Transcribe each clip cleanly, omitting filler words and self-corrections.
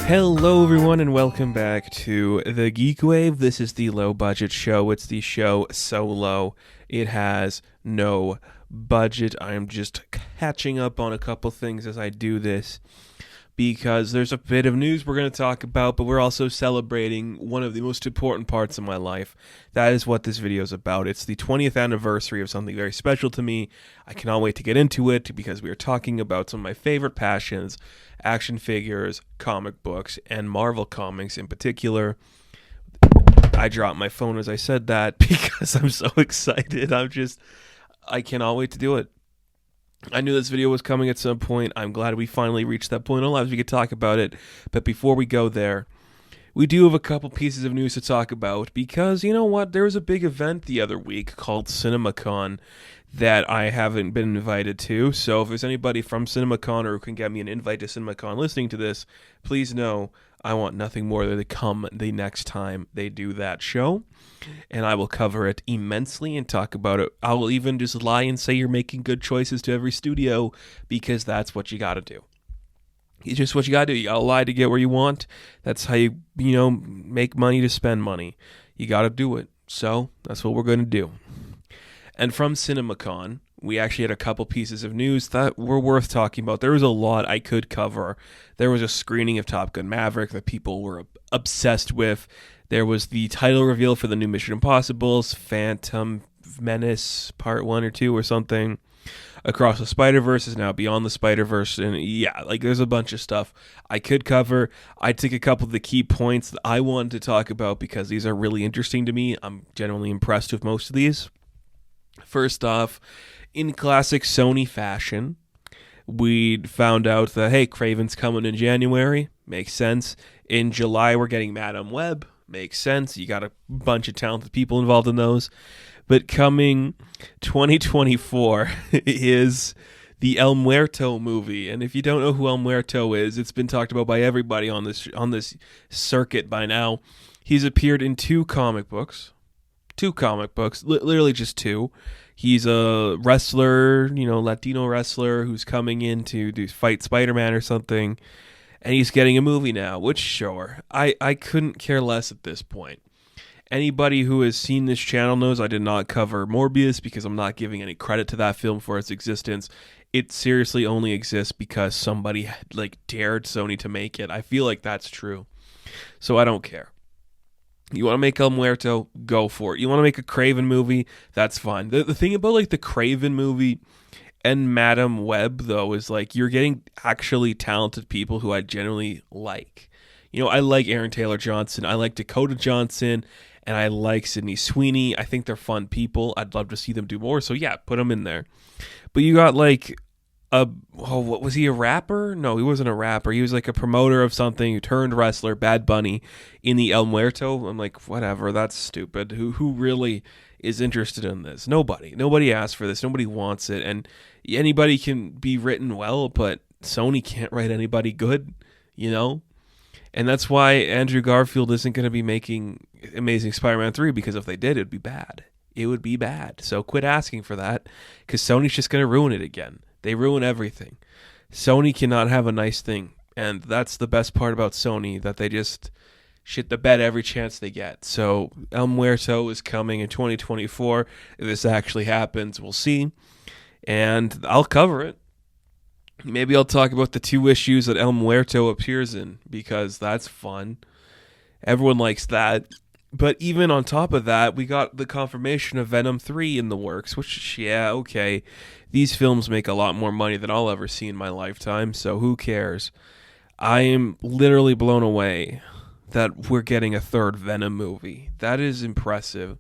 Hello everyone and welcome back to the GeekWave. This is the low budget show. It's the show so low it has no budget. I'm just catching up on a couple things as I do this because there's a bit of news we're going to talk about, but we're also celebrating one of the most important parts of my life. That is what this video is about. It's the 20th anniversary of something very special to me. I cannot wait to get into it because we are talking about some of my favorite passions: action figures, comic books, and Marvel comics in particular. I dropped my phone as I said that because I'm so excited. I cannot wait to do it. I knew this video was coming at some point. I'm glad we finally reached that point in our lives we could talk about it. But before we go there, we do have a couple pieces of news to talk about because, you know what, there was a big event the other week called CinemaCon that I haven't been invited to. So if there's anybody from CinemaCon or who can get me an invite to CinemaCon listening to this, please know I want nothing more than to come the next time they do that show. And I will cover it immensely and talk about it. I will even just lie and say you're making good choices to every studio because that's what you got to do. It's just what you got to do. You got to lie to get where you want. That's how you make money to spend money. You got to do it. So that's what we're going to do. And from CinemaCon, we actually had a couple pieces of news that were worth talking about. There was a lot I could cover. There was a screening of Top Gun Maverick that people were obsessed with. There was the title reveal for the new Mission Impossibles, Phantom Menace Part 1 or 2 or something. Across the Spider-Verse is now Beyond the Spider-Verse. And yeah, there's a bunch of stuff I could cover. I took a couple of the key points that I wanted to talk about because these are really interesting to me. I'm generally impressed with most of these. First off, in classic Sony fashion, we found out that, hey, Kraven's coming in January. Makes sense. In July, we're getting Madame Web. Makes sense. You got a bunch of talented people involved in those. But coming 2024 is the El Muerto movie. And if you don't know who El Muerto is, it's been talked about by everybody on this circuit by now. He's appeared in two comic books, literally just two. He's a wrestler, Latino wrestler who's coming in to fight Spider-Man or something. And he's getting a movie now, which, sure, I couldn't care less at this point. Anybody who has seen this channel knows I did not cover Morbius because I'm not giving any credit to that film for its existence. It seriously only exists because somebody dared Sony to make it. I feel like that's true. So I don't care. You want to make El Muerto, go for it. You want to make a Kraven movie, that's fine. The thing about the Kraven movie and Madame Web, though, is you're getting actually talented people who I generally like. I like Aaron Taylor Johnson, I like Dakota Johnson, and I like Sydney Sweeney. I think they're fun people. I'd love to see them do more, so yeah, put them in there. But you got what was he, a rapper? No, he wasn't a rapper. He was a promoter of something who turned wrestler, Bad Bunny, in the El Muerto. I'm whatever, that's stupid. Who really is interested in this? Nobody asked for this. Nobody wants it. And anybody can be written well, but Sony can't write anybody good, And that's why Andrew Garfield isn't going to be making Amazing Spider-Man 3, because if they did, it'd be bad. It would be bad. So quit asking for that, because Sony's just going to ruin it again. They ruin everything. Sony cannot have a nice thing, and that's the best part about Sony, that they just shit the bed every chance they get. So El Muerto is coming in 2024. If this actually happens, we'll see, and I'll cover it. Maybe I'll talk about the 2 issues that El Muerto appears in, because that's fun. Everyone likes that. But even on top of that, we got the confirmation of Venom 3 in the works, which, yeah, okay. These films make a lot more money than I'll ever see in my lifetime, so who cares? I am literally blown away that we're getting a third Venom movie. That is impressive.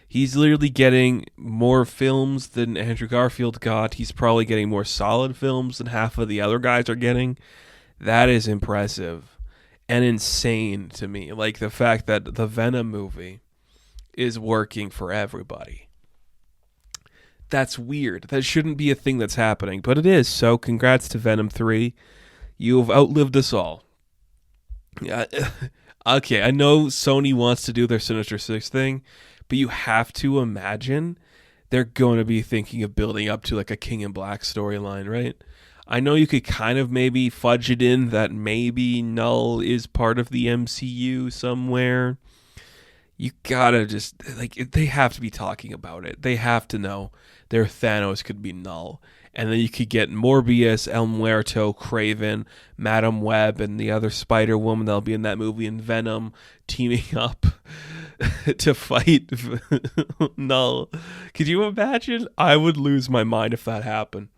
He's literally getting more films than Andrew Garfield got. He's probably getting more solid films than half of the other guys are getting. That is impressive and insane to me. The fact that the Venom movie is working for everybody. That's weird. That shouldn't be a thing that's happening, but it is. So congrats to Venom 3. You've outlived us all. Okay, I know Sony wants to do their Sinister Six thing, but you have to imagine they're going to be thinking of building up to a King in Black storyline, right? I know you could kind of maybe fudge it in that maybe Null is part of the MCU somewhere. You gotta just, like, they have to be talking about it. They have to know their Thanos could be Null. And then you could get Morbius, El Muerto, Craven, Madam Web, and the other Spider-Woman that'll be in that movie, and Venom teaming up to fight Null. Could you imagine? I would lose my mind if that happened.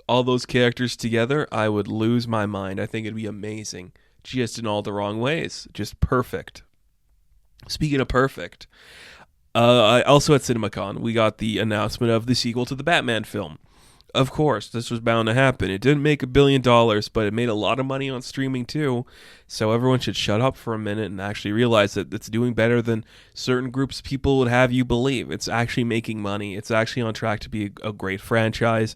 All those characters together, I would lose my mind. I think it'd be amazing. Just in all the wrong ways. Just perfect. Speaking of perfect, also at CinemaCon, we got the announcement of the sequel to the Batman film. Of course, this was bound to happen. It didn't make $1 billion, but it made a lot of money on streaming too. So everyone should shut up for a minute and actually realize that it's doing better than certain groups of people would have you believe. It's actually making money. It's actually on track to be a great franchise.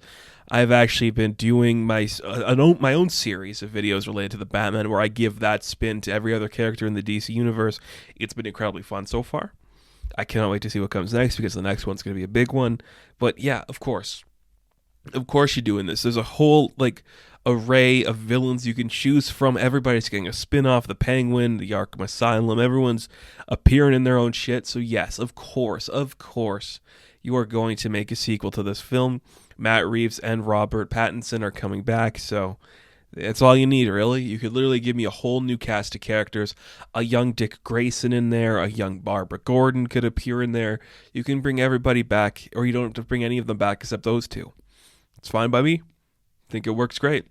I've actually been doing my own series of videos related to the Batman where I give that spin to every other character in the DC universe. It's been incredibly fun so far. I cannot wait to see what comes next because the next one's going to be a big one. But yeah, of course. Of course you're doing this. There's a whole array of villains you can choose from. Everybody's getting a spin-off. The Penguin, the Arkham Asylum. Everyone's appearing in their own shit. So yes, of course, you are going to make a sequel to this film. Matt Reeves and Robert Pattinson are coming back, so that's all you need, really. You could literally give me a whole new cast of characters. A young Dick Grayson in there, a young Barbara Gordon could appear in there. You can bring everybody back, or you don't have to bring any of them back except those two. It's fine by me. I think it works great.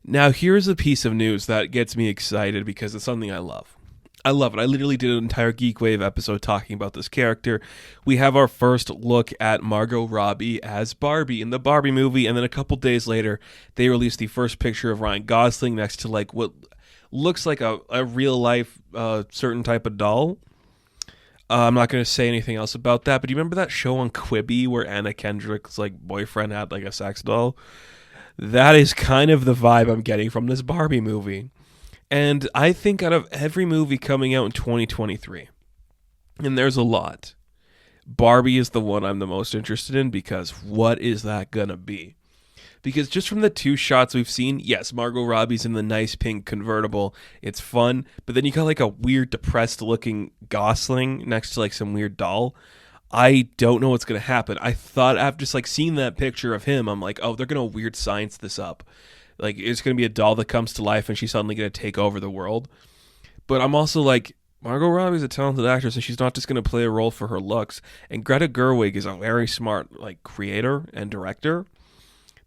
Now, here's a piece of news that gets me excited because it's something I love. I love it. I literally did an entire GeekWave episode talking about this character. We have our first look at Margot Robbie as Barbie in the Barbie movie, and then a couple days later, they released the first picture of Ryan Gosling next to what looks like a real-life certain type of doll. I'm not going to say anything else about that, but do you remember that show on Quibi where Anna Kendrick's boyfriend had a sex doll? That is kind of the vibe I'm getting from this Barbie movie. And I think out of every movie coming out in 2023, and there's a lot, Barbie is the one I'm the most interested in because what is that going to be? Because just from the two shots we've seen, yes, Margot Robbie's in the nice pink convertible. It's fun. But then you got a weird depressed looking Gosling next to some weird doll. I don't know what's going to happen. I thought after just seeing that picture of him, I'm like, oh, they're going to weird science this up. It's going to be a doll that comes to life and she's suddenly going to take over the world. But I'm also Margot Robbie's a talented actress and she's not just going to play a role for her looks. And Greta Gerwig is a very smart creator and director.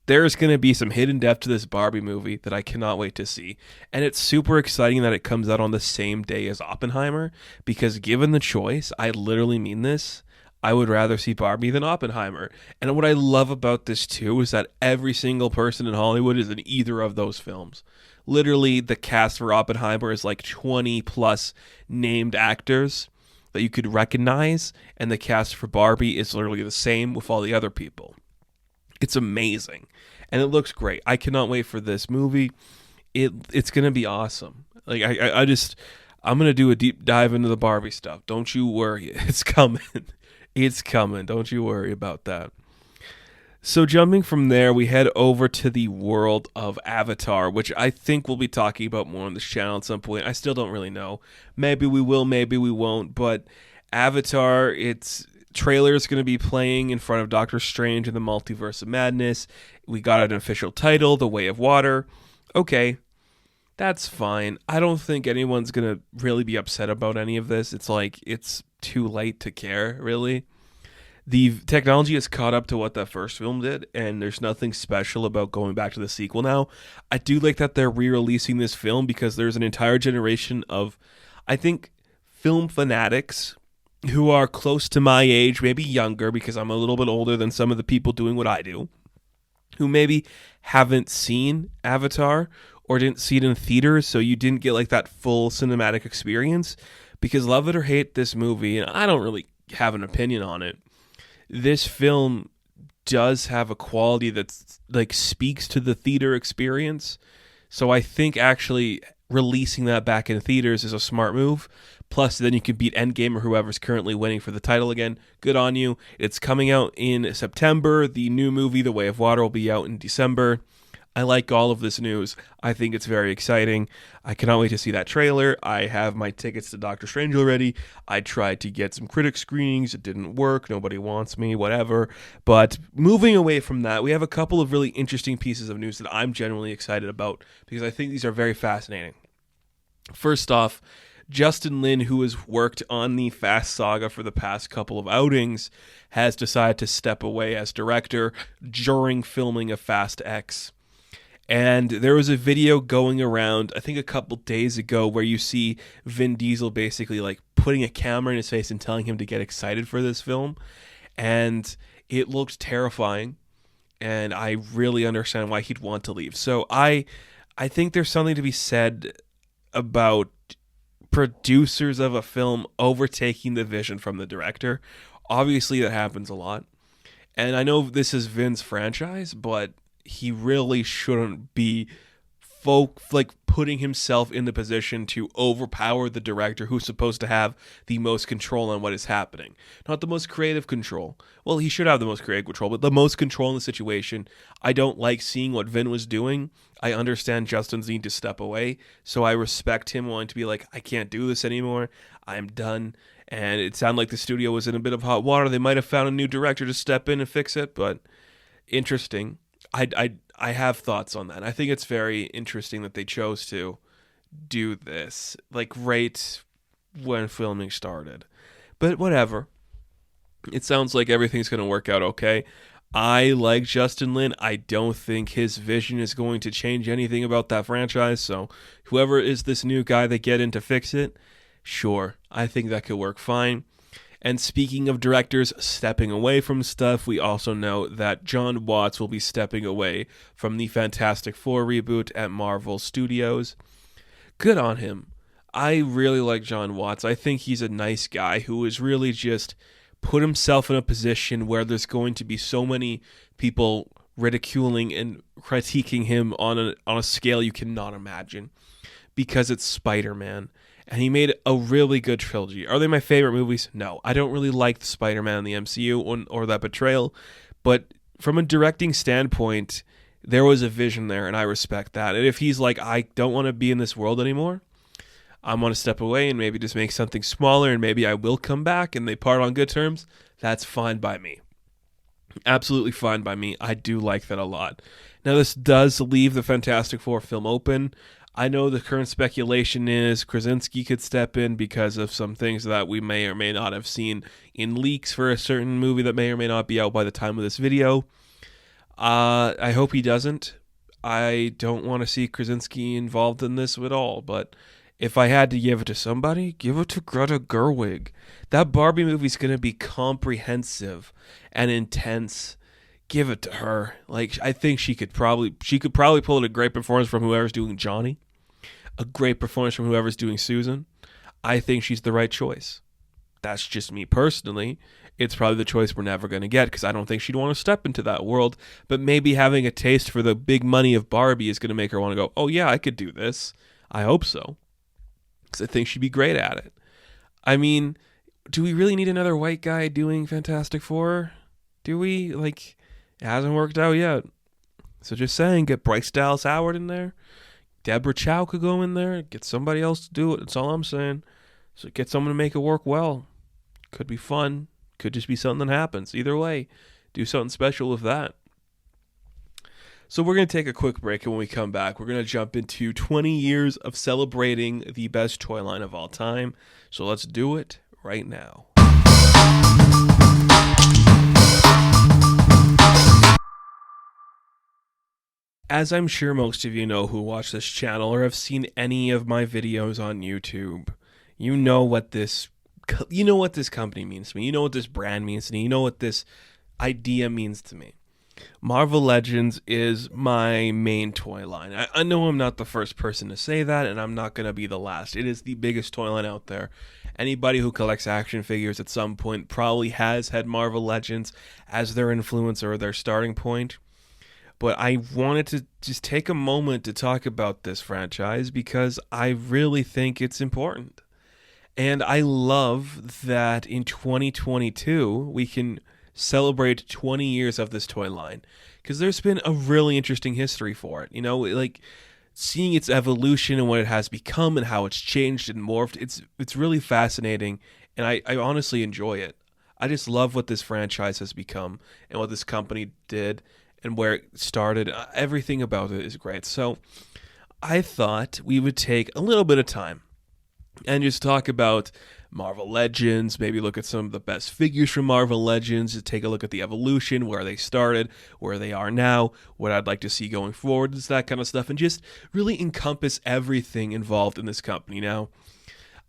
There's going to be some hidden depth to this Barbie movie that I cannot wait to see. And it's super exciting that it comes out on the same day as Oppenheimer because given the choice, I literally mean this, I would rather see Barbie than Oppenheimer. And what I love about this too is that every single person in Hollywood is in either of those films. Literally, the cast for Oppenheimer is 20 plus named actors that you could recognize, and the cast for Barbie is literally the same with all the other people. It's amazing, and it looks great. I cannot wait for this movie. It's gonna be awesome. I'm gonna do a deep dive into the Barbie stuff. Don't you worry, it's coming. It's coming. Don't you worry about that. So jumping from there, we head over to the world of Avatar, which I think we'll be talking about more on this channel at some point. I still don't really know. Maybe we will, maybe we won't. But Avatar, its trailer is going to be playing in front of Doctor Strange in the Multiverse of Madness. We got an official title, The Way of Water. Okay, that's fine. I don't think anyone's going to really be upset about any of this. It's too late to care, really. The technology has caught up to what that first film did, and there's nothing special about going back to the sequel now. I do like that they're re-releasing this film because there's an entire generation of, I think, film fanatics who are close to my age, maybe younger because I'm a little bit older than some of the people doing what I do, who maybe haven't seen Avatar or didn't see it in theaters, so you didn't get that full cinematic experience. Because love it or hate this movie, and I don't really have an opinion on it, this film does have a quality that's speaks to the theater experience. So I think actually releasing that back in theaters is a smart move. Plus, then you can beat Endgame or whoever's currently winning for the title again. Good on you. It's coming out in September. The new movie, The Way of Water, will be out in December. I like all of this news. I think it's very exciting. I cannot wait to see that trailer. I have my tickets to Doctor Strange already. I tried to get some critic screenings. It didn't work. Nobody wants me, whatever. But moving away from that, we have a couple of really interesting pieces of news that I'm genuinely excited about because I think these are very fascinating. First off, Justin Lin, who has worked on the Fast Saga for the past couple of outings, has decided to step away as director during filming of Fast X. And there was a video going around, I think a couple days ago, where you see Vin Diesel basically like putting a camera in his face and telling him to get excited for this film. And it looked terrifying. And I really understand why he'd want to leave. So I think there's something to be said about producers of a film overtaking the vision from the director. Obviously, that happens a lot. And I know this is Vin's franchise, but he really shouldn't be putting himself in the position to overpower the director who's supposed to have the most control on what is happening. Not the most creative control. Well, he should have the most creative control, but the most control in the situation. I don't like seeing what Vin was doing. I understand Justin's need to step away, so I respect him wanting to be like, I can't do this anymore. I'm done. And it sounded like the studio was in a bit of hot water. They might have found a new director to step in and fix it, but interesting. I have thoughts on that. I think it's very interesting that they chose to do this, like right when filming started. But whatever. It sounds like everything's going to work out okay. I like Justin Lin. I don't think his vision is going to change anything about that franchise. So whoever is this new guy they get in to fix it, sure, I think that could work fine. And speaking of directors stepping away from stuff, we also know that Jon Watts will be stepping away from the Fantastic Four reboot at Marvel Studios. Good on him. I really like Jon Watts. I think he's a nice guy who has really just put himself in a position where there's going to be so many people ridiculing and critiquing him on a scale you cannot imagine because it's Spider-Man. And he made a really good trilogy. Are they my favorite movies? No. I don't really like the Spider-Man in the MCU or that betrayal. But from a directing standpoint, there was a vision there, and I respect that. And if he's like, I don't want to be in this world anymore, I want to step away and maybe just make something smaller, and maybe I will come back and they part on good terms, that's fine by me. Absolutely fine by me. I do like that a lot. Now, this does leave the Fantastic Four film open. I know the current speculation is Krasinski could step in because of some things that we may or may not have seen in leaks for a certain movie that may or may not be out by the time of this video. I hope he doesn't. I don't want to see Krasinski involved in this at all, but if I had to give it to somebody, give it to Greta Gerwig. That Barbie movie's going to be comprehensive and intense. Give it to her. Like, I think she could probably pull a great performance from whoever's doing Johnny. A great performance from whoever's doing Susan. I think she's the right choice. That's just me personally. It's probably the choice we're never going to get because I don't think she'd want to step into that world. But maybe having a taste for the big money of Barbie is going to make her want to go, oh yeah, I could do this. I hope so. Because I think she'd be great at it. I mean, do we really need another white guy doing Fantastic Four? Do we? Like, it hasn't worked out yet. So just saying, get Bryce Dallas Howard in there. Deborah Chow could go in there. Get somebody else to do it. That's all I'm saying. So get someone to make it work well. Could be fun. Could just be something that happens. Either way, do something special with that. So we're going to take a quick break, and when we come back, we're going to jump into 20 years of celebrating the best toy line of all time. So let's do it right now. As I'm sure most of you know who watch this channel or have seen any of my videos on YouTube, you know what this company means to me. You know what this brand means to me. You know what this idea means to me. Marvel Legends is my main toy line. I know I'm not the first person to say that, and I'm not going to be the last. It is the biggest toy line out there. Anybody who collects action figures at some point probably has had Marvel Legends as their influence or their starting point. but I wanted to just take a moment to talk about this franchise because I really think it's important. And I love that in 2022 we can celebrate 20 years of this toy line because there's been a really interesting history for it. Like seeing its evolution and what it has become and how it's changed and morphed. It's really fascinating, and I honestly enjoy it. I just love what this franchise has become and what this company did and where it started. Everything about it is great. So I thought we would take a little bit of time and just talk about Marvel Legends, maybe look at some of the best figures from Marvel Legends, to take a look at the evolution, where they started, where they are now, what I'd like to see going forward, just that kind of stuff, and just really encompass everything involved in this company. Now,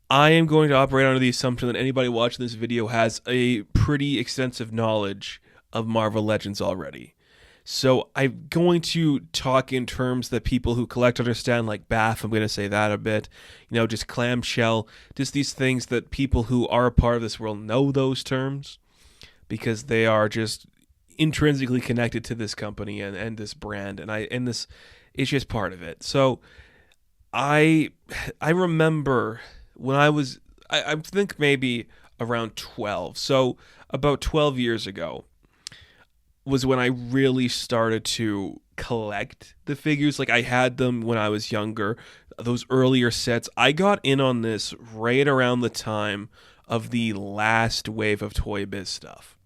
I am going to operate under the assumption that anybody watching this video has a pretty extensive knowledge of Marvel Legends already. So I'm going to talk in terms that people who collect understand, like BAF. I'm going to say that a bit. Just clamshell, just these things that people who are a part of this world know those terms because they are just intrinsically connected to this company and this brand, and this is just part of it. So I remember when I think maybe around 12. So about 12 years ago was when I really started to collect the figures. Like I had them when I was younger, those earlier sets. I got in on this right around the time of the last wave of Toy Biz stuff.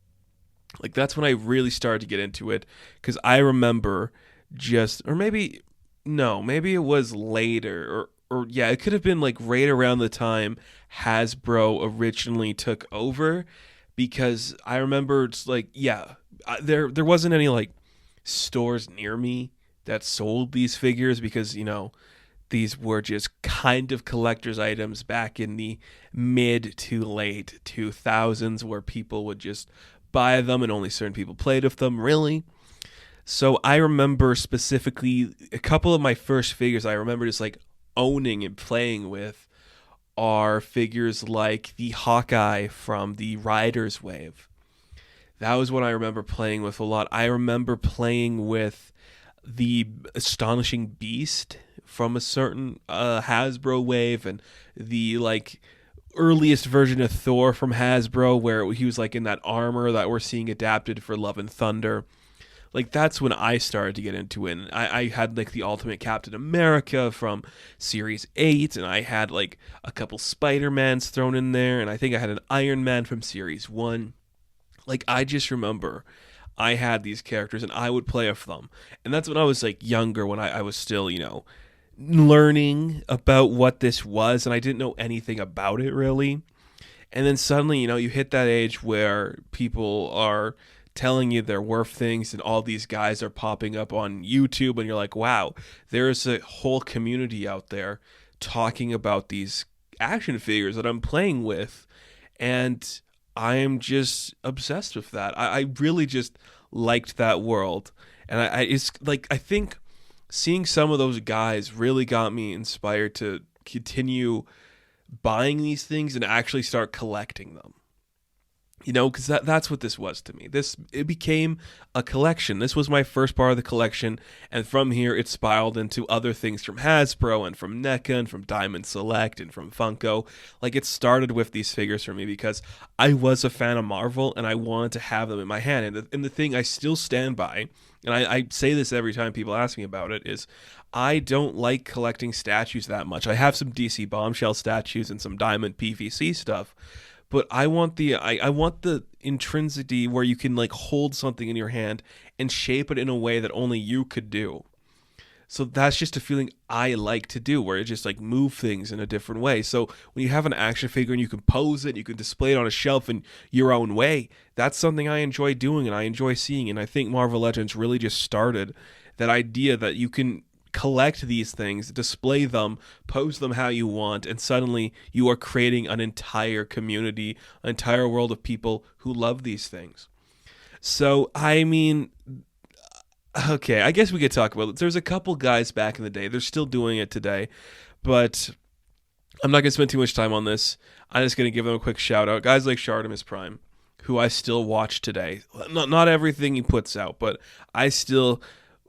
Like that's when I really started to get into it, because I remember maybe it was later, or yeah, it could have been like right around the time Hasbro originally took over, because I remember it's like, yeah, there wasn't any like stores near me that sold these figures, because these were just kind of collector's items back in the mid to late 2000s, where people would just buy them and only certain people played with them, really. So I remember specifically a couple of my first figures I remember just like owning and playing with are figures like the Hawkeye from the Riders Wave. That was what I remember playing with a lot. I remember playing with the Astonishing Beast from a certain Hasbro wave, and the like earliest version of Thor from Hasbro, where he was like in that armor that we're seeing adapted for Love and Thunder. Like that's when I started to get into it. And I had like the Ultimate Captain America from Series 8, and I had like a couple Spider-Mans thrown in there, and I think I had an Iron Man from Series 1. Like, I just remember I had these characters and I would play with them. And that's when I was like younger, when I was still, learning about what this was, and I didn't know anything about it really. And then suddenly, you hit that age where people are telling you they're worth things, and all these guys are popping up on YouTube, and you're like, wow, there's a whole community out there talking about these action figures that I'm playing with. And I am just obsessed with that. I really just liked that world. And I think seeing some of those guys really got me inspired to continue buying these things and actually start collecting them. Because that's what this was to me. It became a collection. This was my first part of the collection, and from here it spiraled into other things from Hasbro and from NECA and from Diamond Select and from Funko. Like, it started with these figures for me because I was a fan of Marvel and I wanted to have them in my hand. And the thing I still stand by, and I say this every time people ask me about it, is I don't like collecting statues that much. I have some DC Bombshell statues and some Diamond PVC stuff, but I want the intrinsity where you can like hold something in your hand and shape it in a way that only you could do. So that's just a feeling I like to do, where it just like move things in a different way. So when you have an action figure and you can pose it, you can display it on a shelf in your own way, that's something I enjoy doing and I enjoy seeing. And I think Marvel Legends really just started that idea that you can collect these things, display them, pose them how you want, and suddenly you are creating an entire community, an entire world of people who love these things. So, I mean, okay, I guess we could talk about it. There's a couple guys back in the day, they're still doing it today, but I'm not going to spend too much time on this. I'm just going to give them a quick shout out. Guys like Shartimus Prime, who I still watch today. Not everything he puts out, but I still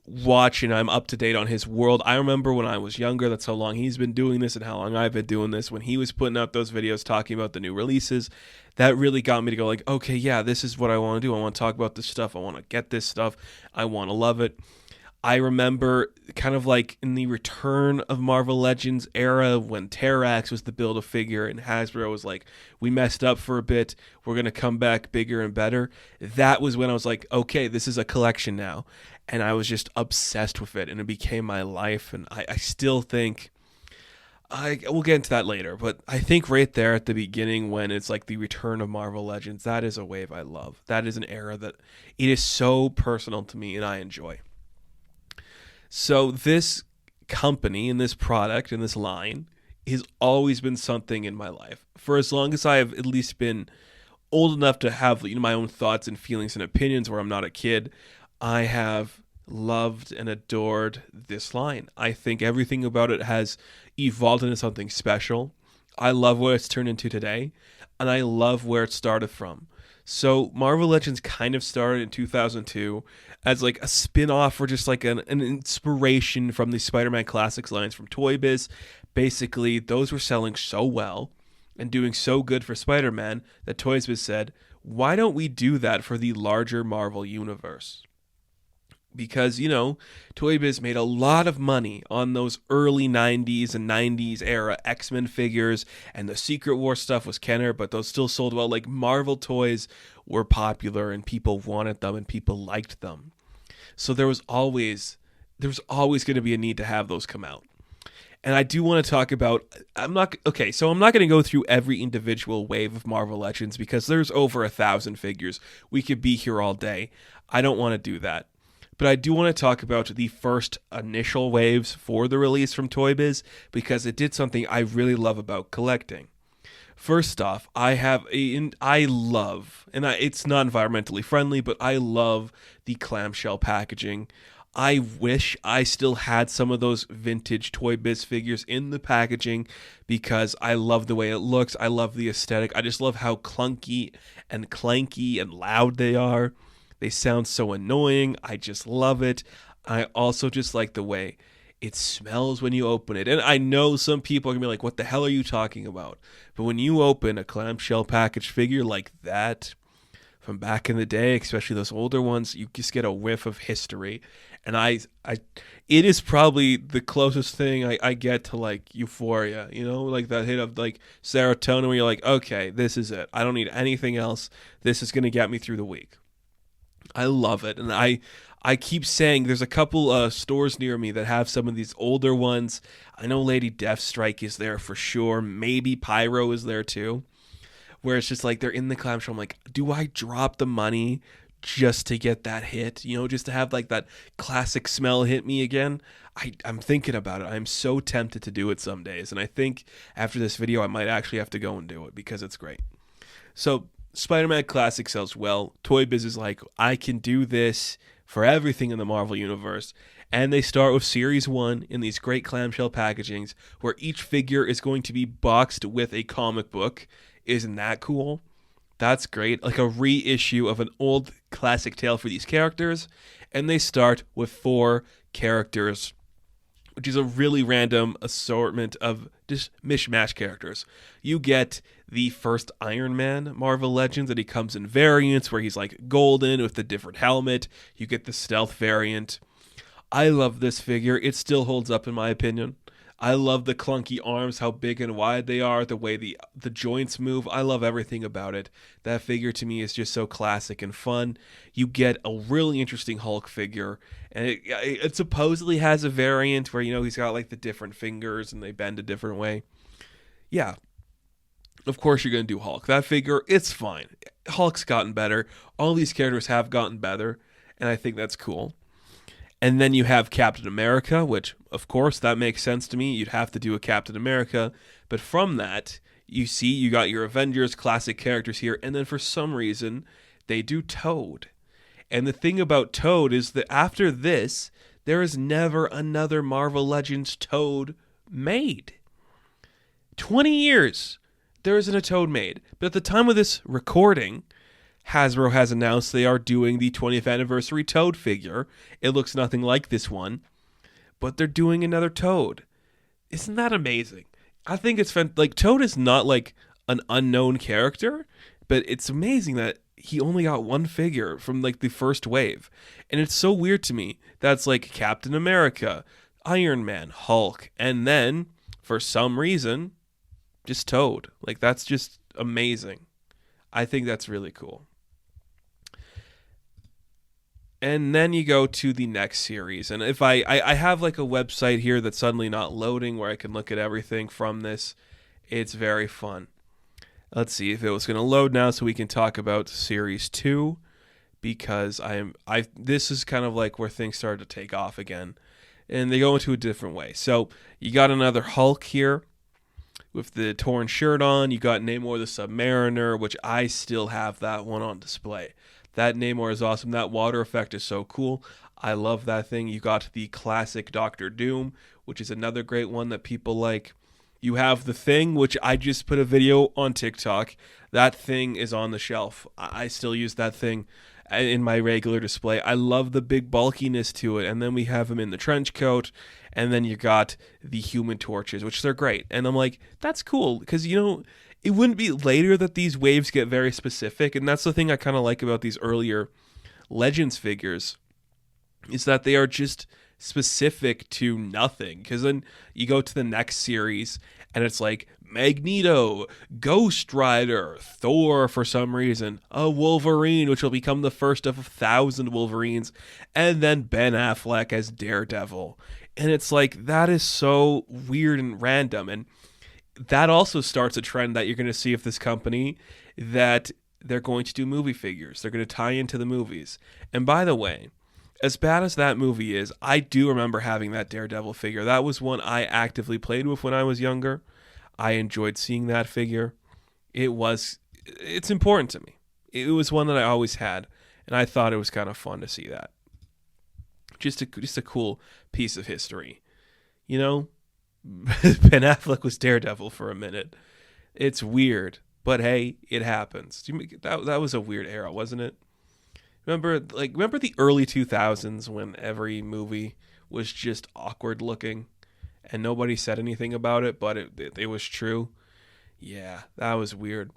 watch and I'm up to date on his world. I remember when I was younger, that's how long he's been doing this and how long I've been doing this. When he was putting out those videos talking about the new releases, that really got me to go like, okay, yeah, this is what I want to do. I want to talk about this stuff. I want to get this stuff. I want to love it. I remember kind of like in the Return of Marvel Legends era when Terrax was the Build-A-Figure and Hasbro was like, we messed up for a bit. We're going to come back bigger and better. That was when I was like, okay, this is a collection now. And I was just obsessed with it and it became my life. And I still think, we'll get into that later, but I think right there at the beginning when it's like the Return of Marvel Legends, that is a wave I love. That is an era that it is so personal to me and I enjoy. So this company and this product and this line has always been something in my life. For as long as I have at least been old enough to have my own thoughts and feelings and opinions where I'm not a kid, I have loved and adored this line. I think everything about it has evolved into something special. I love what it's turned into today, and I love where it started from. So Marvel Legends kind of started in 2002 as like a spin-off or just like an inspiration from the Spider-Man Classics lines from Toy Biz. Basically, those were selling so well and doing so good for Spider-Man that Toys Biz said, why don't we do that for the larger Marvel universe? Because, Toy Biz made a lot of money on those early 90s and 90s era X-Men figures, and the Secret War stuff was Kenner, but those still sold well. Like, Marvel toys were popular, and people wanted them, and people liked them. So there was always going to be a need to have those come out. And I do want to talk about, I'm not going to go through every individual wave of Marvel Legends, because there's over 1,000 figures. We could be here all day. I don't want to do that. But I do want to talk about the first initial waves for the release from Toy Biz because it did something I really love about collecting. First off, it's not environmentally friendly, but I love the clamshell packaging. I wish I still had some of those vintage Toy Biz figures in the packaging because I love the way it looks. I love the aesthetic. I just love how clunky and clanky and loud they are. They sound so annoying. I just love it. I also just like the way it smells when you open it. And I know some people are going to be like, what the hell are you talking about? But when you open a clamshell package figure like that from back in the day, especially those older ones, you just get a whiff of history. And it is probably the closest thing I get to like euphoria, like that hit of like serotonin where you're like, okay, this is it. I don't need anything else. This is going to get me through the week. I love it, and I keep saying there's a couple stores near me that have some of these older ones. I know Lady Deathstrike is there for sure. Maybe Pyro is there too, where it's just like they're in the clamshell. I'm like, do I drop the money just to get that hit? Just to have like that classic smell hit me again? I'm thinking about it. I'm so tempted to do it some days, and I think after this video I might actually have to go and do it because it's great. So Spider-Man Classic sells well. Toy Biz is like, I can do this for everything in the Marvel Universe. And they start with Series 1 in these great clamshell packagings where each figure is going to be boxed with a comic book. Isn't that cool? That's great. Like a reissue of an old classic tale for these characters. And they start with 4 characters, which is a really random assortment of just mishmash characters. You get the first Iron Man Marvel Legends, and he comes in variants where he's like golden with the different helmet. You get the stealth variant. I love this figure. It still holds up in my opinion. I love the clunky arms, how big and wide they are, the way the joints move. I love everything about it. That figure to me is just so classic and fun. You get a really interesting Hulk figure, and it supposedly has a variant where, he's got like the different fingers and they bend a different way. Yeah, of course you're going to do Hulk. That figure, it's fine. Hulk's gotten better. All these characters have gotten better, and I think that's cool. And then you have Captain America, which, of course, that makes sense to me. You'd have to do a Captain America. But from that, you got your Avengers classic characters here. And then for some reason, they do Toad. And the thing about Toad is that after this, there is never another Marvel Legends Toad made. 20 years, there isn't a Toad made. But at the time of this recording, Hasbro has announced they are doing the 20th anniversary Toad figure. It looks nothing like this one, but they're doing another Toad. Isn't that amazing? I think it's like Toad is not like an unknown character, but it's amazing that he only got one figure from like the first wave. And it's so weird to me that's like Captain America, Iron Man, Hulk, and then for some reason just Toad. Like that's just amazing. I think that's really cool. And then you go to the next series. And if I have like a website here that's suddenly not loading where I can look at everything from this. It's very fun. Let's see if it was going to load now so we can talk about series 2, because this is kind of like where things started to take off again. And they go into a different way. So you got another Hulk here with the torn shirt on. You got Namor the Submariner, which I still have that one on display. That Namor is awesome. That water effect is so cool. I love that thing. You got the classic Doctor Doom, which is another great one that people like. You have the Thing, which I just put a video on TikTok. That Thing is on the shelf. I still use that Thing in my regular display. I love the big bulkiness to it. And then we have him in the trench coat. And then you got the Human Torches, which they're great. And I'm like, that's cool. Because, it wouldn't be later that these waves get very specific. And that's the thing I kind of like about these earlier Legends figures, is that they are just specific to nothing. Because then you go to the next series and it's like Magneto, Ghost Rider, Thor for some reason, a Wolverine, which will become the first of 1,000 Wolverines, and then Ben Affleck as Daredevil. And it's like, that is so weird and random. And that also starts a trend that you're going to see of this company, that they're going to do movie figures. They're going to tie into the movies. And by the way, as bad as that movie is, I do remember having that Daredevil figure. That was one I actively played with when I was younger. I enjoyed seeing that figure. It's important to me. It was one that I always had, and I thought it was kind of fun to see that. Just a cool piece of history. Ben Affleck was Daredevil for a minute. It's weird, but hey, it happens. That was a weird era, wasn't it? Remember the early 2000s when every movie was just awkward looking and nobody said anything about it, but it was true. Yeah, that was weird.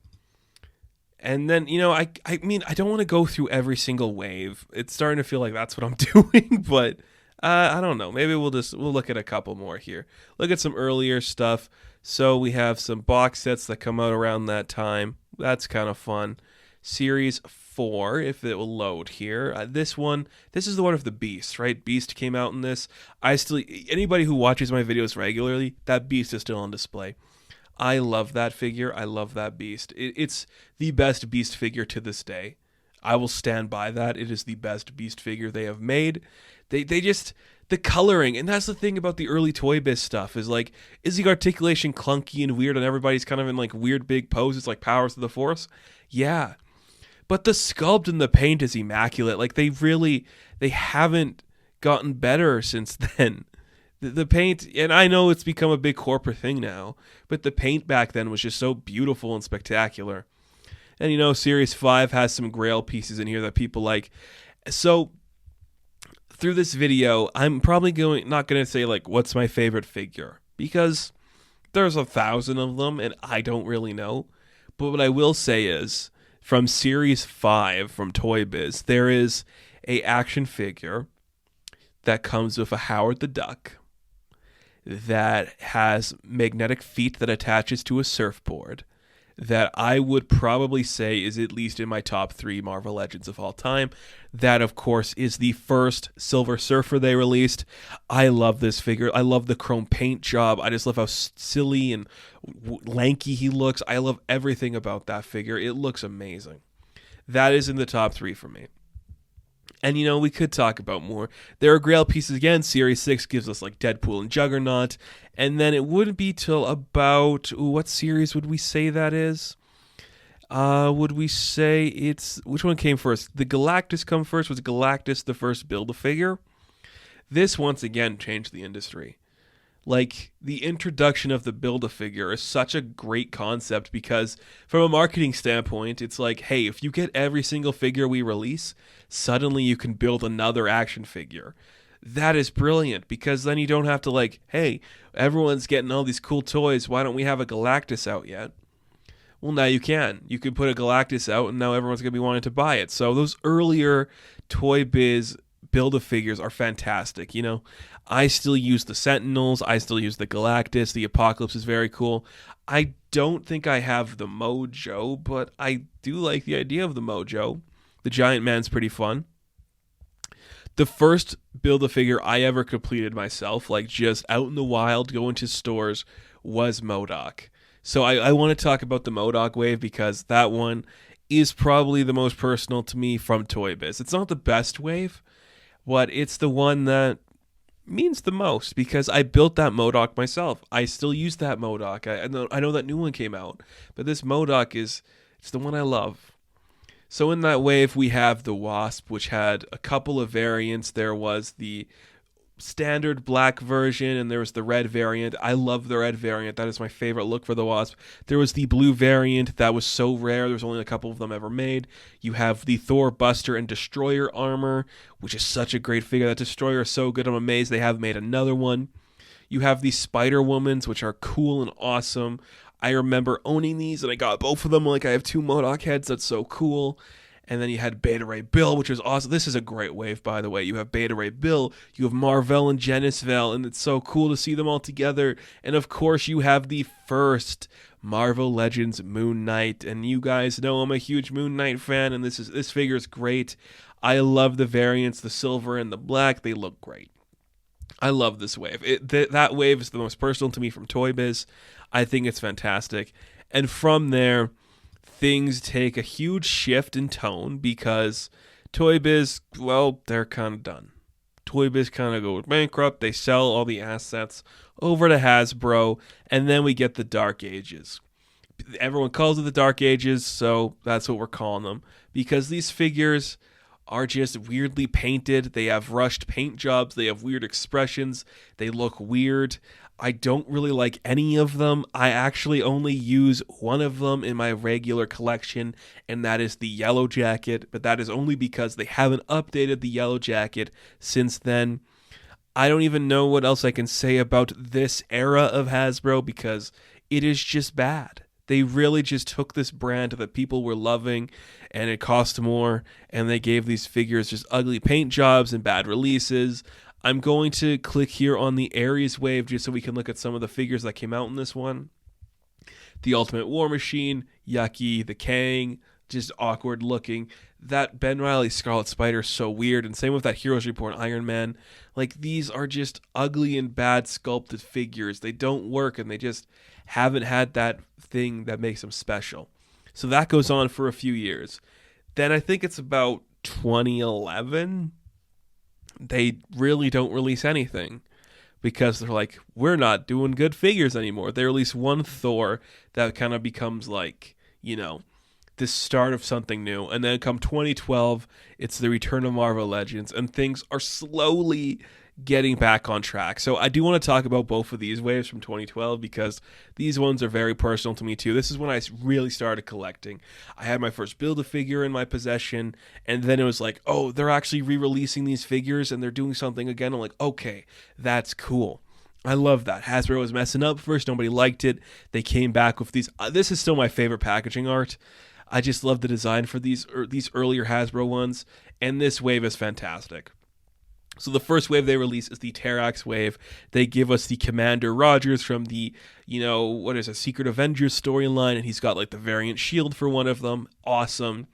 And then, I mean, I don't want to go through every single wave. It's starting to feel like that's what I'm doing, but I don't know. Maybe we'll look at a couple more here. Look at some earlier stuff. So we have some box sets that come out around that time. That's kind of fun. Series 4, if it will load here. This is the one of the Beast, right? Beast came out in this. Anybody who watches my videos regularly, that Beast is still on display. I love that figure. I love that Beast. It's the best Beast figure to this day. I will stand by that. It is the best Beast figure they have made. They just, the coloring, and that's the thing about the early Toy Biz stuff, is like, is the articulation clunky and weird and everybody's kind of in like weird big poses like Powers of the Force? Yeah. But the sculpt and the paint is immaculate. Like they haven't gotten better since then. The paint, and I know it's become a big corporate thing now, but the paint back then was just so beautiful and spectacular. And Series 5 has some Grail pieces in here that people like. So through this video, I'm probably not going to say like what's my favorite figure, because there's 1,000 of them and I don't really know. But what I will say is, from Series 5 from Toy Biz, there is a action figure that comes with a Howard the Duck that has magnetic feet that attaches to a surfboard, that I would probably say is at least in my top 3 Marvel Legends of all time. That, of course, is the first Silver Surfer they released. I love this figure. I love the chrome paint job. I just love how silly and lanky he looks. I love everything about that figure. It looks amazing. That is in the top 3 for me. And, we could talk about more. There are Grail pieces again. Series 6 gives us, like, Deadpool and Juggernaut. And then it wouldn't be till about... what series would we say that is? Would we say it's... Which one came first? The Galactus come first? Was Galactus the first Build-A-Figure? This, once again, changed the industry. Like, the introduction of the Build-A-Figure is such a great concept because from a marketing standpoint, it's like, hey, if you get every single figure we release, suddenly you can build another action figure. That is brilliant because then you don't have to like, hey, everyone's getting all these cool toys. Why don't we have a Galactus out yet? Well, now you can. You can put a Galactus out and now everyone's going to be wanting to buy it. So those earlier Toy Biz Build-A-Figures are fantastic. You know, I still use the Sentinels. I still use the Galactus. The Apocalypse is very cool. I don't think I have the Mojo, but I do like the idea of the Mojo. The Giant Man's pretty fun. The first Build-A-Figure I ever completed myself, like just out in the wild, going to stores, was MODOK. So I want to talk about the MODOK wave because that one is probably the most personal to me from Toy Biz. It's not the best wave, but it's the one that means the most because I built that MODOK myself. I still use that MODOK. I know that new one came out, but this MODOK it's the one I love. So in that wave, we have the Wasp, which had a couple of variants. There was the standard black version, and there was the red variant. I love the red variant. That is my favorite look for the Wasp. There was the blue variant that was so rare. There's only a couple of them ever made. You have the Thor, Buster, and Destroyer armor, which is such a great figure. That Destroyer is so good. I'm amazed they have made another one. You have the Spider-Womans, which are cool and awesome. I remember owning these, and I got both of them. Like, I have two MODOK heads. That's so cool. And then you had Beta Ray Bill, which was awesome. This is a great wave, by the way. You have Beta Ray Bill, you have Marvel and Genisville, and it's so cool to see them all together. And of course, you have the first Marvel Legends Moon Knight. And you guys know I'm a huge Moon Knight fan, and this figure is great. I love the variants, the silver and the black. They look great. I love this wave. That wave is the most personal to me from Toy Biz. I think it's fantastic. And from there, things take a huge shift in tone because Toy Biz, well, they're kind of done. Toy Biz kind of goes bankrupt. They sell all the assets over to Hasbro, and then we get the Dark Ages. Everyone calls it the Dark Ages, so that's what we're calling them because these figures are just weirdly painted. They have rushed paint jobs. They have weird expressions. They look weird. I don't really like any of them. I actually only use one of them in my regular collection, and that is the Yellow Jacket, but that is only because they haven't updated the Yellow Jacket since then. I don't even know what else I can say about this era of Hasbro because it is just bad. They really just took this brand that people were loving, and it cost more, and they gave these figures just ugly paint jobs and bad releases. I'm going to click here on the Ares wave just so we can look at some of the figures that came out in this one. The Ultimate War Machine, yucky. The Kang, just awkward looking. That Ben Reilly Scarlet Spider is so weird, and same with that Heroes Report Iron Man. Like, these are just ugly and bad sculpted figures. They don't work, and they just haven't had that thing that makes them special. So that goes on for a few years. Then I think it's about 2011. They really don't release anything because they're like, we're not doing good figures anymore. They release one Thor that kind of becomes like, you know, the start of something new. And then come 2012, it's the return of Marvel Legends, and things are slowly getting back on track. So I do want to talk about both of these waves from 2012 because these ones are very personal to me too. This is when I really started collecting. I had my first Build-A-Figure in my possession, and then it was like, oh, they're actually re-releasing these figures and they're doing something again. I'm like, okay, that's cool. I love that. Hasbro was messing up first. Nobody liked it. They came back with these. This is still my favorite packaging art. I just love the design for these earlier Hasbro ones, and this wave is fantastic. So the first wave they release is the Terrax wave. They give us the Commander Rogers from the, Secret Avengers storyline, and he's got like the variant shield for one of them. Awesome.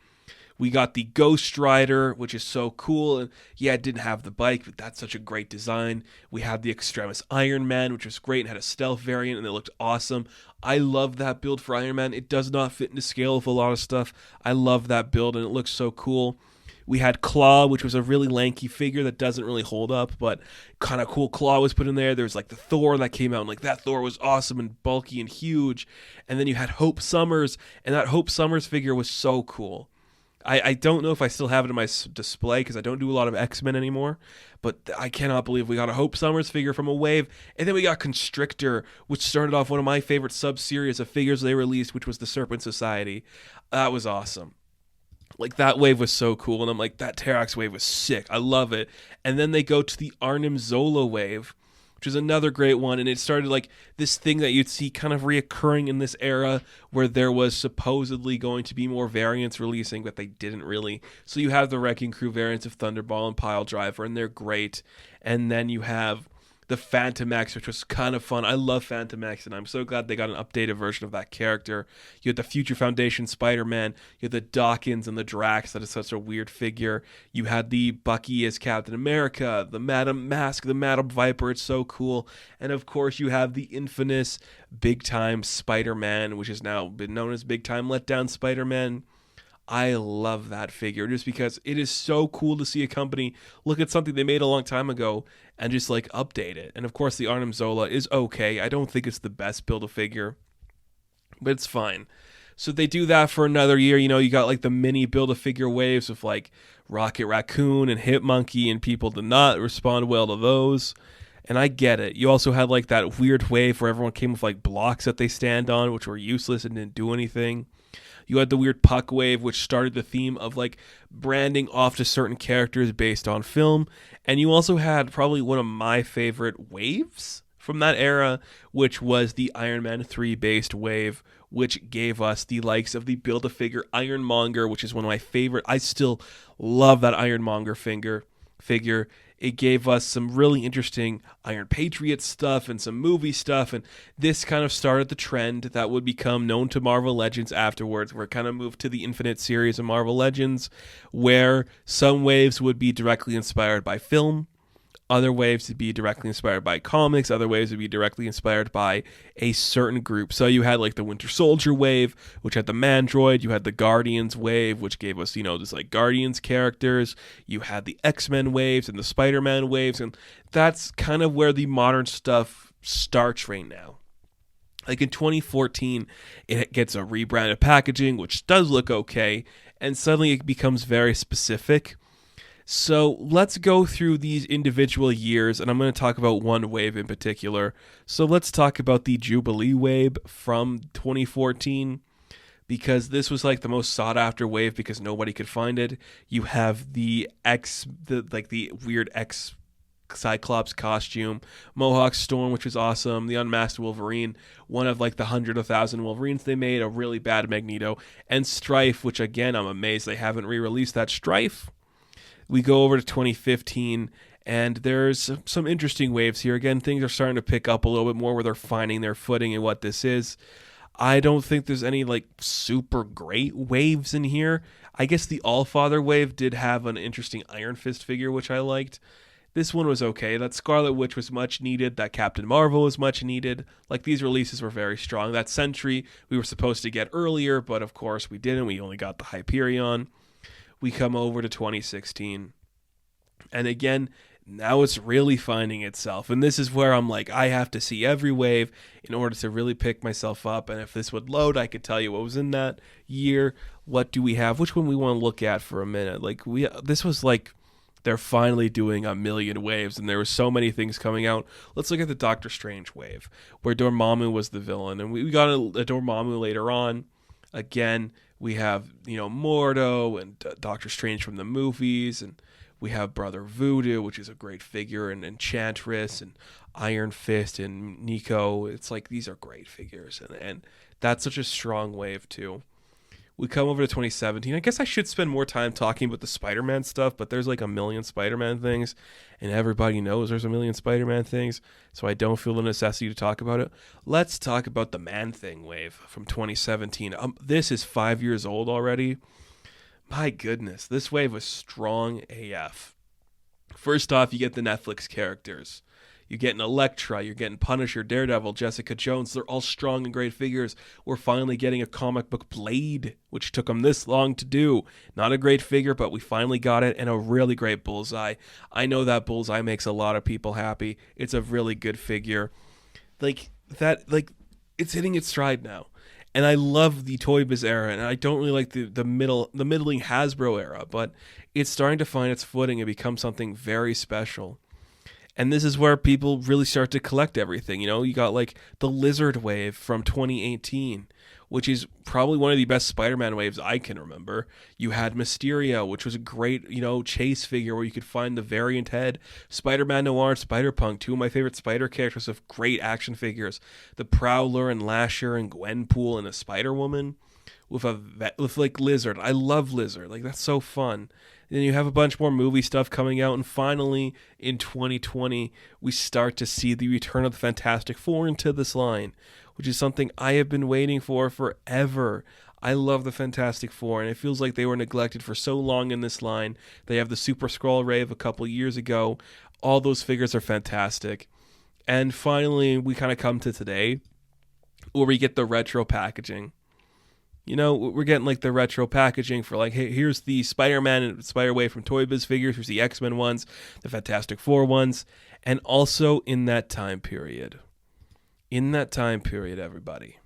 We got the Ghost Rider, which is so cool. And yeah, it didn't have the bike, but that's such a great design. We had the Extremis Iron Man, which was great and had a stealth variant, and it looked awesome. I love that build for Iron Man. It does not fit into scale with a lot of stuff. I love that build, and it looks so cool. We had Claw, which was a really lanky figure that doesn't really hold up, but kind of cool Claw was put in there. There was like the Thor that came out, and like that Thor was awesome and bulky and huge. And then you had Hope Summers, and that Hope Summers figure was so cool. I don't know if I still have it in my display because I don't do a lot of X-Men anymore, but I cannot believe we got a Hope Summers figure from a wave, and then we got Constrictor, which started off one of my favorite sub-series of figures they released, which was the Serpent Society. That was awesome. Like, that wave was so cool, and I'm like, that Terrax wave was sick. I love it. And then they go to the Arnim Zola wave, which is another great one, and it started like this thing that you'd see kind of reoccurring in this era where there was supposedly going to be more variants releasing, but they didn't really. So you have the Wrecking Crew variants of Thunderball and Pile Driver, and they're great. And then you have the Phantom X, which was kind of fun. I love Phantom X, and I'm so glad they got an updated version of that character. You had the Future Foundation Spider-Man, you had the Dawkins and the Drax, that is such a weird figure. You had the Bucky as Captain America, the Madam Mask, the Madam Viper, it's so cool. And of course you have the infamous Big Time Spider-Man, which has now been known as Big Time Letdown Spider-Man. I love that figure just because it is so cool to see a company look at something they made a long time ago and just like update it. And of course the Arnim Zola is okay. I don't think it's the best Build-A-Figure, but it's fine. So they do that for another year. You know, you got like the mini Build-A-Figure waves with like Rocket Raccoon and Hit Monkey, and people did not respond well to those. And I get it. You also had like that weird wave where everyone came with like blocks that they stand on, which were useless and didn't do anything. You had the weird puck wave, which started the theme of like branding off to certain characters based on film. And you also had probably one of my favorite waves from that era, which was the Iron Man 3 based wave, which gave us the likes of the Build-A-Figure Ironmonger, which is one of my favorite. I still love that Ironmonger figure. It gave us some really interesting Iron Patriot stuff and some movie stuff, and this kind of started the trend that would become known to Marvel Legends afterwards, where it kind of moved to the Infinite series of Marvel Legends, where some waves would be directly inspired by film, other waves would be directly inspired by comics, other waves would be directly inspired by a certain group. So you had like the Winter Soldier wave, which had the Mandroid, you had the Guardians wave, which gave us, you know, just like Guardians characters, you had the X-Men waves and the Spider-Man waves, and that's kind of where the modern stuff starts right now. Like in 2014, it gets a rebranded packaging, which does look okay, and suddenly it becomes very specific. So let's go through these individual years, and I'm going to talk about one wave in particular. So let's talk about the Jubilee wave from 2014, because this was like the most sought after wave because nobody could find it. You have the weird X Cyclops costume, Mohawk Storm, which was awesome, the Unmasked Wolverine, one of like the 100 or 1,000 Wolverines they made, a really bad Magneto, and Strife, which again, I'm amazed they haven't re-released that Strife. We go over to 2015, and there's some interesting waves here. Again, things are starting to pick up a little bit more where they're finding their footing in what this is. I don't think there's any like super great waves in here. I guess the Allfather wave did have an interesting Iron Fist figure, which I liked. This one was okay. That Scarlet Witch was much needed. That Captain Marvel was much needed. Like, these releases were very strong. That Sentry we were supposed to get earlier, but of course we didn't. We only got the Hyperion. We come over to 2016, and again, now it's really finding itself, and this is where I'm like, I have to see every wave in order to really pick myself up, and if this would load, I could tell you what was in that year. What do we have? Which one we want to look at for a minute? Like, this was like, they're finally doing a million waves, and there were so many things coming out. Let's look at the Doctor Strange wave, where Dormammu was the villain, and we got a Dormammu later on. Again, we have, you know, Mordo and Doctor Strange from the movies, and we have Brother Voodoo, which is a great figure, and Enchantress, and Iron Fist, and Nico. It's like, these are great figures, and that's such a strong wave too. We come over to 2017. I guess I should spend more time talking about the Spider-Man stuff, but there's like a million Spider-Man things, and everybody knows there's a million Spider-Man things, so I don't feel the necessity to talk about it. Let's talk about the Man-Thing wave from 2017. This is 5 years old already. My goodness, this wave was strong AF. First off, you get the Netflix characters. You're getting Elektra, you're getting Punisher, Daredevil, Jessica Jones. They're all strong and great figures. We're finally getting a comic book Blade, which took them this long to do. Not a great figure, but we finally got it, and a really great Bullseye. I know that Bullseye makes a lot of people happy. It's a really good figure. It's hitting its stride now. And I love the Toy Biz era, and I don't really like the middling Hasbro era, but it's starting to find its footing and become something very special. And this is where people really start to collect everything. You know, you got like the Lizard wave from 2018, which is probably one of the best Spider-Man waves I can remember. You had Mysterio, which was a great, chase figure where you could find the variant head. Spider-Man Noir and Spider-Punk, two of my favorite Spider characters of great action figures. The Prowler and Lasher and Gwenpool and a Spider-Woman with like Lizard. I love Lizard. Like, that's so fun. Then you have a bunch more movie stuff coming out, and finally, in 2020, we start to see the return of the Fantastic Four into this line, which is something I have been waiting for forever. I love the Fantastic Four, and it feels like they were neglected for so long in this line. They have the Super Skrull Rave a couple years ago. All those figures are fantastic. And finally, we kind of come to today, where we get the retro packaging. We're getting like the retro packaging for like, hey, here's the Spider-Man and Spider-Wave from Toy Biz figures. Here's the X-Men ones, the Fantastic Four ones. And also in that time period, everybody,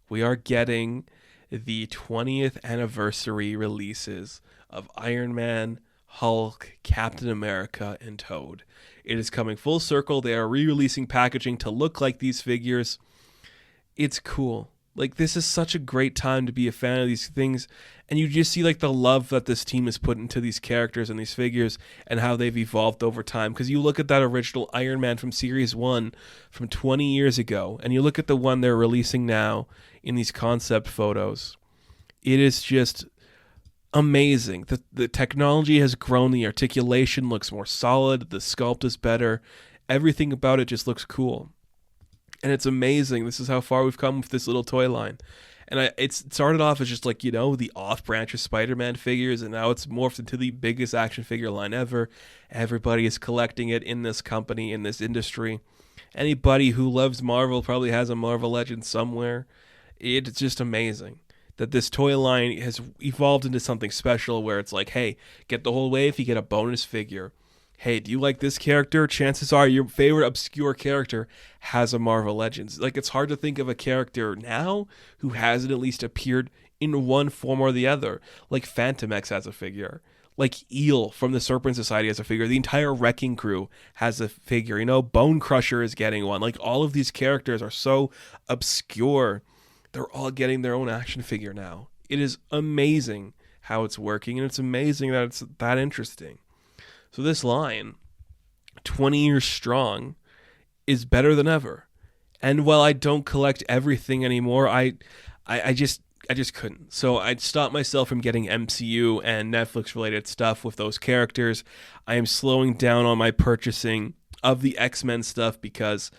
we are getting the 20th anniversary releases of Iron Man, Hulk, Captain America, and Toad. It is coming full circle. They are re-releasing packaging to look like these figures. It's cool. Like, this is such a great time to be a fan of these things, and you just see like the love that this team has put into these characters and these figures and how they've evolved over time. Because you look at that original Iron Man from Series 1 from 20 years ago, and you look at the one they're releasing now in these concept photos. It is just amazing. The technology has grown, the articulation looks more solid, the sculpt is better, everything about it just looks cool. And it's amazing. This is how far we've come with this little toy line. And it started off as just like, the off-branch of Spider-Man figures, and now it's morphed into the biggest action figure line ever. Everybody is collecting it in this company, in this industry. Anybody who loves Marvel probably has a Marvel Legend somewhere. It's just amazing that this toy line has evolved into something special where it's like, hey, get the whole wave, you get a bonus figure. Hey, do you like this character? Chances are your favorite obscure character has a Marvel Legends. Like, it's hard to think of a character now who hasn't at least appeared in one form or the other. Like Phantom X has a figure. Like Eel from the Serpent Society has a figure. The entire Wrecking Crew has a figure. Bone Crusher is getting one. Like, all of these characters are so obscure. They're all getting their own action figure now. It is amazing how it's working, and it's amazing that it's that interesting. So this line, 20 years strong, is better than ever. And while I don't collect everything anymore, I just couldn't. So I'd stop myself from getting MCU and Netflix related stuff with those characters. I am slowing down on my purchasing of the X-Men stuff because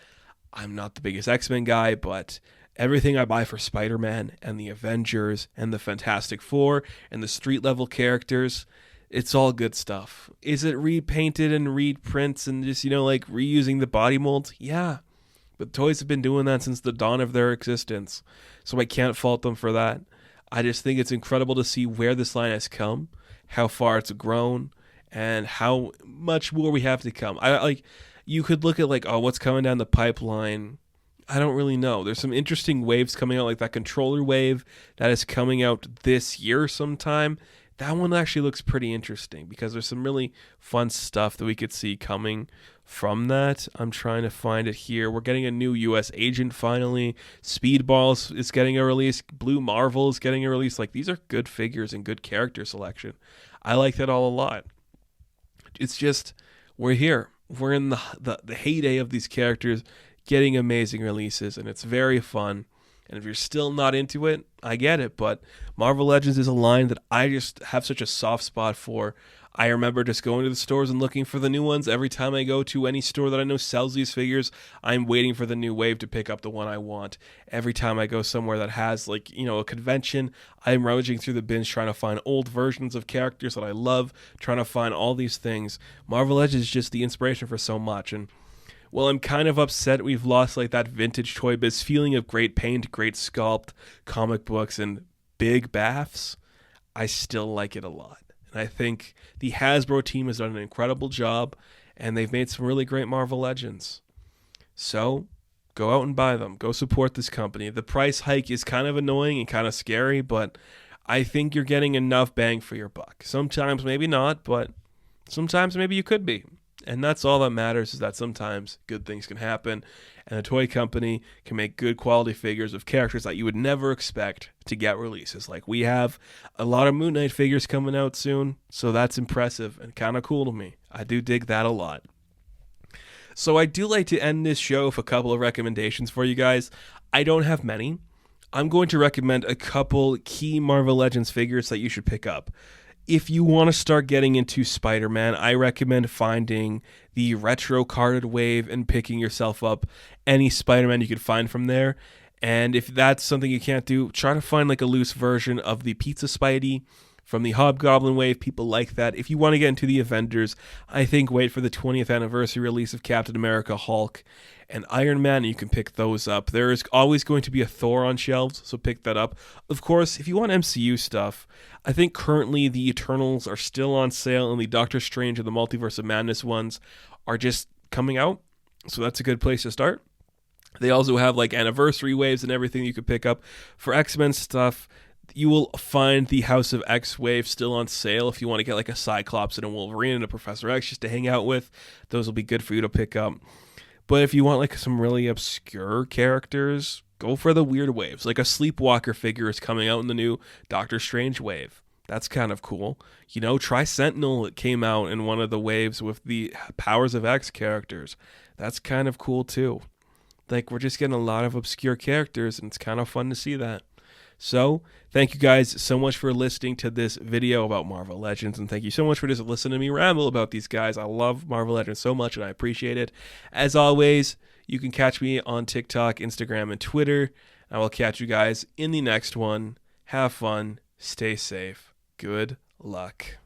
I'm not the biggest X-Men guy, but everything I buy for Spider-Man and the Avengers and the Fantastic Four and the street level characters, it's all good stuff. Is it repainted and reprints and just, like reusing the body molds? Yeah. But toys have been doing that since the dawn of their existence. So I can't fault them for that. I just think it's incredible to see where this line has come, how far it's grown, and how much more we have to come. You could look at what's coming down the pipeline. I don't really know. There's some interesting waves coming out, like that controller wave that is coming out this year sometime. That one actually looks pretty interesting because there's some really fun stuff that we could see coming from that. I'm trying to find it here. We're getting a new U.S. agent finally. Speedballs is getting a release. Blue Marvel is getting a release. Like, these are good figures and good character selection. I like that all a lot. It's just, we're here. We're in the heyday of these characters getting amazing releases, and it's very fun. And if you're still not into it, I get it. But Marvel Legends is a line that I just have such a soft spot for. I remember just going to the stores and looking for the new ones. Every time I go to any store that I know sells these figures, I'm waiting for the new wave to pick up the one I want. Every time I go somewhere that has a convention, I'm rummaging through the bins trying to find old versions of characters that I love, trying to find all these things. Marvel Legends is just the inspiration for so much. And well, I'm kind of upset we've lost that vintage Toy Biz feeling of great paint, great sculpt, comic books, and big baths. I still like it a lot. And I think the Hasbro team has done an incredible job, and they've made some really great Marvel Legends. So, Go out and buy them. Go support this company. The price hike is kind of annoying and kind of scary, but I think you're getting enough bang for your buck. Sometimes maybe not, but sometimes maybe you could be. And that's all that matters, is that sometimes good things can happen, and a toy company can make good quality figures of characters that you would never expect to get releases. Like, we have a lot of Moon Knight figures coming out soon, so that's impressive and kind of cool to me. I do dig that a lot. So I do like to end this show with a couple of recommendations for you guys. I don't have many. I'm going to recommend a couple key Marvel Legends figures that you should pick up. If you want to start getting into Spider-Man, I recommend finding the retro carded wave and picking yourself up any Spider-Man you could find from there. And if that's something you can't do, try to find like a loose version of the Pizza Spidey from the Hobgoblin wave. People like that. If you want to get into the Avengers, I think wait for the 20th anniversary release of Captain America, Hulk, and Iron Man, and you can pick those up. There is always going to be a Thor on shelves, so pick that up. Of course, if you want MCU stuff, I think currently the Eternals are still on sale, and the Doctor Strange and the Multiverse of Madness ones are just coming out, so that's a good place to start. They also have like anniversary waves and everything you could pick up. For X-Men stuff, you will find the House of X wave still on sale if you want to get like a Cyclops and a Wolverine and a Professor X just to hang out with. Those will be good for you to pick up. But if you want like some really obscure characters, go for the weird waves. Like a Sleepwalker figure is coming out in the new Doctor Strange wave. That's kind of cool. You know, try Sentinel. It came out in one of the waves with the Powers of X characters. That's kind of cool too. Like, we're just getting a lot of obscure characters, and it's kind of fun to see that. So, thank you guys so much for listening to this video about Marvel Legends, and thank you so much for just listening to me ramble about these guys. I love Marvel Legends so much, and I appreciate it. As always, you can catch me on TikTok, Instagram, and Twitter. I will catch you guys in the next one. Have fun. Stay safe. Good luck.